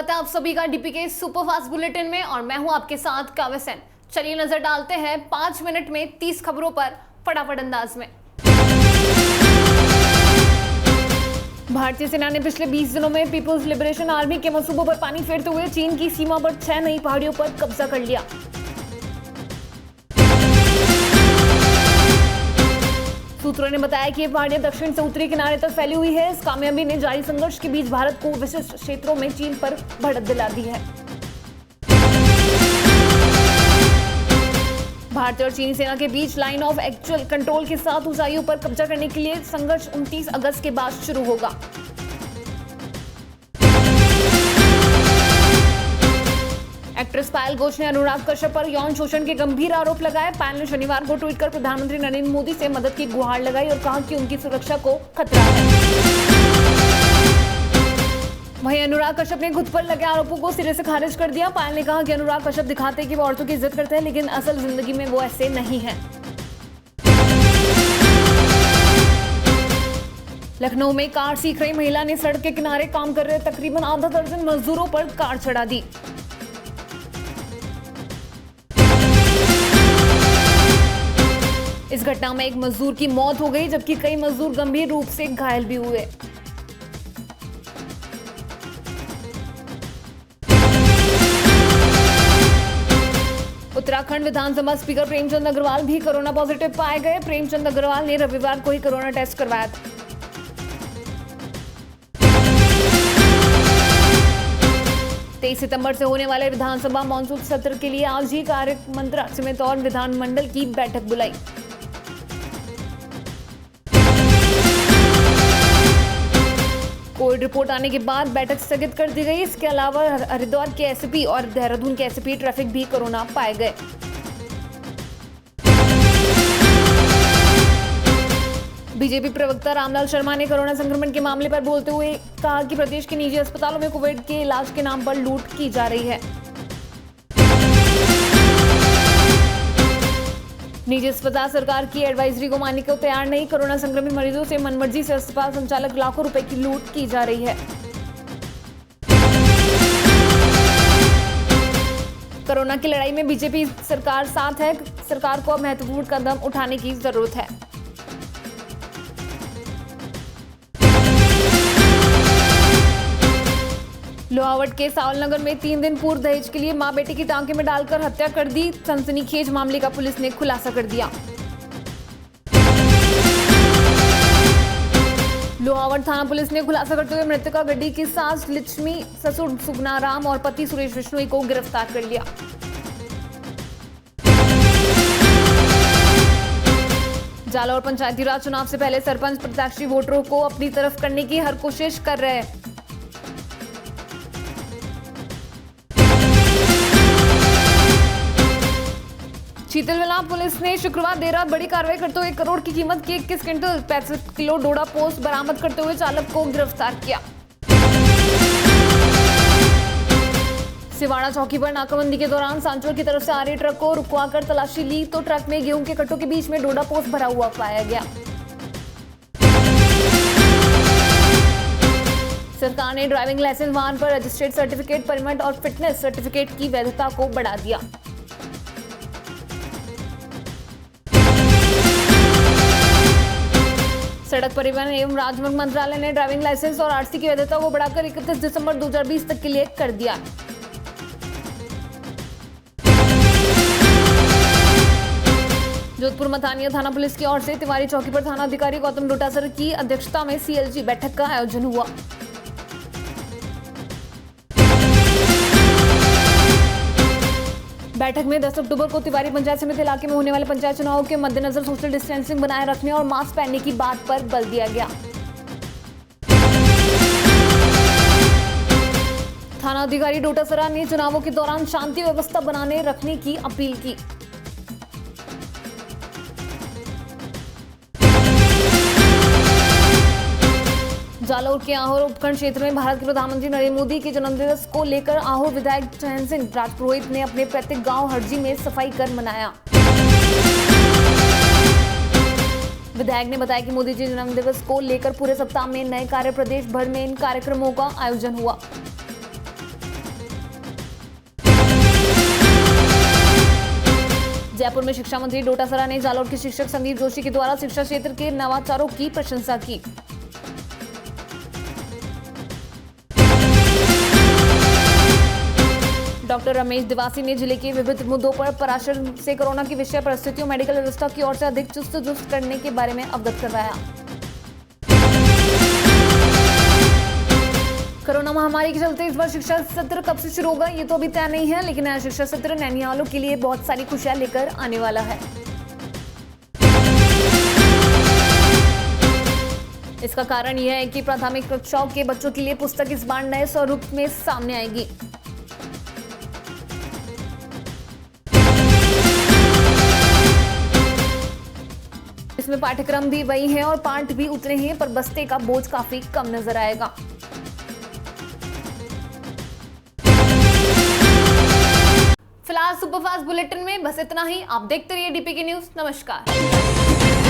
स्वागत है आप सभी का डीपी के सुपरफास्ट बुलेटिन में और मैं हूं आपके साथ काव्य सेन। चलिए नजर डालते हैं 5 मिनट में 30 खबरों पर फटाफट अंदाज में। भारतीय सेना ने पिछले 20 दिनों में पीपुल्स लिबरेशन आर्मी के मंसूबों पर पानी फेरते हुए चीन की सीमा पर 6 नई पहाड़ियों पर कब्जा कर लिया। सूत्रों ने बताया कि ये पहाड़ियां दक्षिण से उत्तरी किनारे तक फैली हुई है। इस कामयाबी ने जारी संघर्ष के बीच भारत को विशिष्ट क्षेत्रों में चीन पर बढ़त दिला दी है। भारतीय और चीनी सेना के बीच लाइन ऑफ एक्चुअल कंट्रोल के साथ ऊंचाइयों पर कब्जा करने के लिए संघर्ष 29 अगस्त के बाद शुरू होगा। एक्ट्रेस पायल घोष ने अनुराग कश्यप पर यौन शोषण के गंभीर आरोप लगाए। पायल ने शनिवार को ट्वीट कर प्रधानमंत्री नरेंद्र मोदी से मदद की गुहार लगाई और कहा कि उनकी सुरक्षा को खतरा है। वहीं अनुराग कश्यप ने खुद पर लगे आरोपों को सिरे से खारिज कर दिया। पायल ने कहा कि अनुराग कश्यप दिखाते हैं कि वो औरतों की इज्जत करते हैं, लेकिन असल जिंदगी में वो ऐसे नहीं है। लखनऊ में कार सीख रही महिला ने सड़क के किनारे काम कर रहे तकरीबन आधा दर्जन मजदूरों पर कार चढ़ा दी। इस घटना में एक मजदूर की मौत हो गई, जबकि कई मजदूर गंभीर रूप से घायल भी हुए। उत्तराखंड विधानसभा स्पीकर प्रेमचंद अग्रवाल भी कोरोना पॉजिटिव पाए गए। प्रेमचंद अग्रवाल ने रविवार को ही कोरोना टेस्ट करवाया था। सितंबर से होने वाले विधानसभा मॉनसून सत्र के लिए आज ही कार्य मंत्रा समेत और विधानमंडल की बैठक बुलाई। कोविड रिपोर्ट आने के बाद बैठक स्थगित कर दी गई। इसके अलावा हरिद्वार के एसपी और देहरादून के एसपी ट्रैफिक भी कोरोना पाए गए। बीजेपी प्रवक्ता रामलाल शर्मा ने कोरोना संक्रमण के मामले पर बोलते हुए कहा कि प्रदेश के निजी अस्पतालों में कोविड के इलाज के नाम पर लूट की जा रही है। निजी अस्पताल सरकार की एडवाइजरी को मानने को तैयार नहीं। कोरोना संक्रमित मरीजों से मनमर्जी से अस्पताल संचालक लाखों रुपए की लूट की जा रही है। कोरोना की लड़ाई में बीजेपी सरकार साथ है। सरकार को अब महत्वपूर्ण कदम उठाने की जरूरत है। लोहावट के सावलनगर में 3 दिन पूर्व दहेज के लिए मां बेटे की टांके में डालकर हत्या कर दी। सनसनीखेज मामले का पुलिस ने खुलासा कर दिया। लोहावट थाना पुलिस ने खुलासा करते हुए मृतका गड्डी की सास लक्ष्मी, ससुर सुगनाराम और पति सुरेश विश्नोई को गिरफ्तार कर लिया। जालौर पंचायती राज चुनाव से पहले सरपंच प्रत्याशी वोटरों को अपनी तरफ करने की हर कोशिश कर रहे हैं। शीतलविला पुलिस ने शुक्रवार देर रात बड़ी कार्रवाई करते हुए 1 करोड़ की कीमत की 21 क्विंटल 65 किलो डोडा पोस्ट बरामद करते हुए चालक को गिरफ्तार किया। सिवाड़ा चौकी पर नाकाबंदी के दौरान सांचौर की तरफ से आ रहे ट्रक को रुकवाकर तलाशी ली तो ट्रक में गेहूं के कट्टों के बीच में डोडा पोस्ट भरा हुआ पाया गया। सरकार ने ड्राइविंग लाइसेंस वाहन पर रजिस्ट्रेड सर्टिफिकेट, परमिट और फिटनेस सर्टिफिकेट की वैधता को बढ़ा दिया। सड़क परिवहन एवं राजमार्ग मंत्रालय ने ड्राइविंग लाइसेंस और आरसी की वैधता को बढ़ाकर 31 दिसंबर 2020 तक के लिए कर दिया। जोधपुर मथानिया थाना पुलिस की ओर से तिवारी चौकी पर थाना अधिकारी गौतम डोटासरा की अध्यक्षता में सीएलजी बैठक का आयोजन हुआ। बैठक में 10 अक्टूबर को तिवारी पंचायत समिति इलाके में होने वाले पंचायत चुनावों के मद्देनजर सोशल डिस्टेंसिंग बनाए रखने और मास्क पहनने की बात पर बल दिया गया। थाना अधिकारी डोटासरा ने चुनावों के दौरान शांति व्यवस्था बनाने रखने की अपील की। जालौर के आहोर उपखंड क्षेत्र में भारत के प्रधानमंत्री नरेंद्र मोदी के जन्मदिवस को लेकर आहोर विधायक चयन सिंह राजपुरोहित ने अपने पैतृक गांव हरजी में सफाई कर मनाया। विधायक ने बताया कि मोदी जी जन्मदिवस को लेकर पूरे सप्ताह में नए कार्य प्रदेश भर में इन कार्यक्रमों का आयोजन हुआ। जयपुर में शिक्षा मंत्री डोटासरा ने जालोर के शिक्षक संदीप जोशी के द्वारा शिक्षा क्षेत्र के नवाचारों की प्रशंसा की। डॉक्टर रमेश दिवासी ने जिले के विविध मुद्दों पर पराशर से कोरोना की विषय परिस्थितियों, मेडिकल व्यवस्था की ओर से अधिक चुस्त दुरुस्त करने के बारे में अवगत करवाया। कोरोना महामारी के चलते इस बार शिक्षा सत्र कब से शुरू होगा ये तो अभी तय नहीं है, लेकिन नया शिक्षा सत्र नैनिहालों के लिए बहुत सारी खुशियां लेकर आने वाला है। इसका कारण यह है कि प्राथमिक कक्षाओं के बच्चों के लिए पुस्तक इस बार नए स्वरूप में सामने आएगी। इसमें पाठ्यक्रम भी वही है और पाठ भी उतने हैं, पर बस्ते का बोझ काफी कम नजर आएगा। फिलहाल सुपरफास्ट बुलेटिन में बस इतना ही। आप देखते रहिए डीपीके न्यूज। नमस्कार।